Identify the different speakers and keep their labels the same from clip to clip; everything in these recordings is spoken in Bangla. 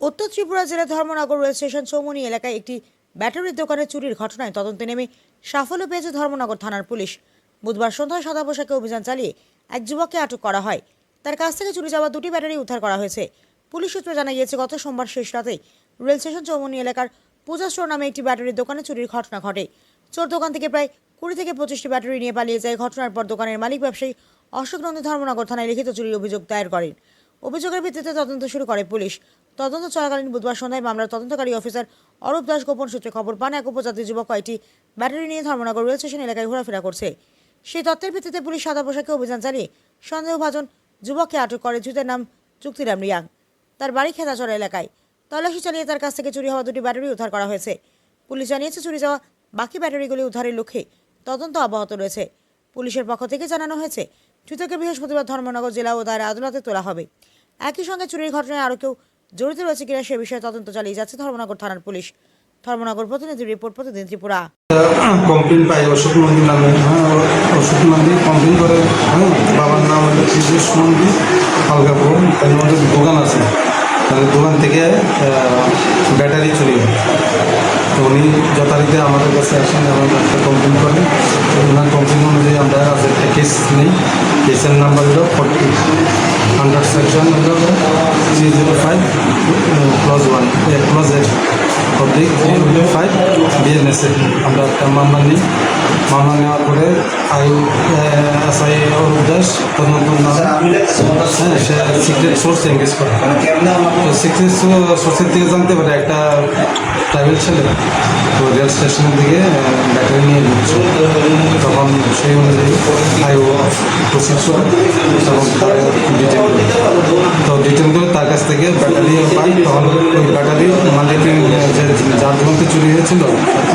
Speaker 1: উত্তর ত্রিপুরা জেলার ধর্মনগর রেল স্টেশন চৌমুনি এলাকায় একটি ব্যাটারির দোকানে চুরির ঘটনায় তদন্তে নেমে সাফল্য পেয়েছে ধর্মনগর থানার পুলিশ। বুধবার সন্ধ্যায় সাদা পোশাকে অভিযান চালিয়ে এক যুবককে আটক করা হয়। তার কাছ থেকে চুরি যাওয়া দুটি ব্যাটারি উদ্ধার করা হয়েছে। পুলিশ সূত্রে জানা গিয়েছে, গত সোমবার শেষ রাতেই রেল স্টেশন চৌমুনি এলাকার পূজা স্টোর নামে একটি ব্যাটারির দোকানে চুরির ঘটনা ঘটে। চোর দোকান থেকে প্রায় 20 থেকে 25টি ব্যাটারি নিয়ে পালিয়ে যায়। ঘটনার পর দোকানের মালিক ব্যবসায়ী অশোক নন্দী ধর্মনগর থানায় লিখিত চুরির অভিযোগ দায়ের করেন। অভিযোগের ভিত্তিতে তদন্ত শুরু করে পুলিশ। তদন্ত চলাকালীন বুধবার সন্ধ্যায় মামলার তদন্তকারী অফিসার অরূপ দাস গোপন সূত্রে খবর পান এক উপজাতি যুবক কয়েকটি ব্যাটারি নিয়ে ধর্মনগর রেল স্টেশন এলাকায় ঘোরাফেরা করছে। সেই তথ্যের ভিত্তিতে পুলিশ সাদা পোশাকে অভিযান চালিয়ে সন্দেহভাজন যুবককে আটক করে। ধৃতের নাম চুক্তিরাম রিয়াং। তার বাড়ি খেতাচড়া এলাকায়। তল্লাশি চালিয়ে তার কাছ থেকে চুরি হওয়া দুটি ব্যাটারি উদ্ধার করা হয়েছে। পুলিশ জানিয়েছে, চুরি যাওয়া বাকি ব্যাটারিগুলি উদ্ধারের লক্ষ্যে তদন্ত অব্যাহত রয়েছে। পুলিশের পক্ষ থেকে জানানো হয়েছে, ধৃতকে বৃহস্পতিবার ধর্মনগর জেলা ও দায়রা আদালতে তোলা হবে। একই সঙ্গে চুরির ঘটনায় আরও কেউ জড়িত রয়েছে কিনা সে বিষয়ে তদন্ত চালিয়ে যাচ্ছে ধর্মনগর থানার পুলিশ। ধর্মনগর প্রতিনিধি রিপোর্ট, প্রতিদিন ত্রিপুরা।
Speaker 2: কমপ্লেন পাই অশোক নন্দী নামে। অশোক নন্দী কমপ্লেন করে। বাবার নাম হলো পীযূষ নন্দী, আলগাপুর। তার মধ্যে দোকান আছে, তাদের দোকান থেকে ব্যাটারি চুরি হয়। তো উনি যথারীতি আমাদের কাছে আসেন এবং একটা কমপ্লেন করেন। ওনার কমপ্লেন অনুযায়ী আমরা আজ একটা কেস নেই। কেসের নাম্বার হলো 40 আন্ডার সেকশন হলো 305+1+8 অবলিক 305 বিএনএসএ আমরা একটা মামলা নিই। মামলা নেওয়ার পরে এসআই অরূপ দাস তদন্ত সে সিক্রেট সোর্স এঙ্গেজ করে। তো সিক্রেট সোর্সের থেকে জানতে পারে একটা প্রাইভেট ছেলে তো রেল স্টেশনের দিকে ব্যাটারি নিয়ে ঢুকছে। তখন সেই অনুযায়ী প্রসিড করে এবং তার ডিটেন করে। তো ডিটেন করে তার কাছ থেকে ব্যাটারি পাই। তখন ওই ব্যাটারি মালিক যার দোকানতে চুরি হয়েছিল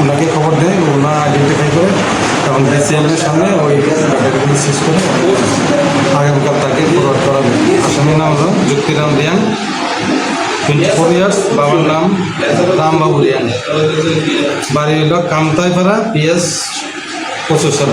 Speaker 2: ওনাকে খবর দেয়। ওনারা আইডেন্টিফাই করে এবং বিসিএলের সামনে ওই ব্যাটারিগুলি সিজ করে আগামীকাল তাকে ফরওয়ার্ড করা হবে। আসামির নাম হলো চুক্তিরাম রিয়াং, 24 ইয়ার্স। বাবার নাম রামবাবু রিয়াং। বাড়ি হলো কামতাইপাড়া, PS 25।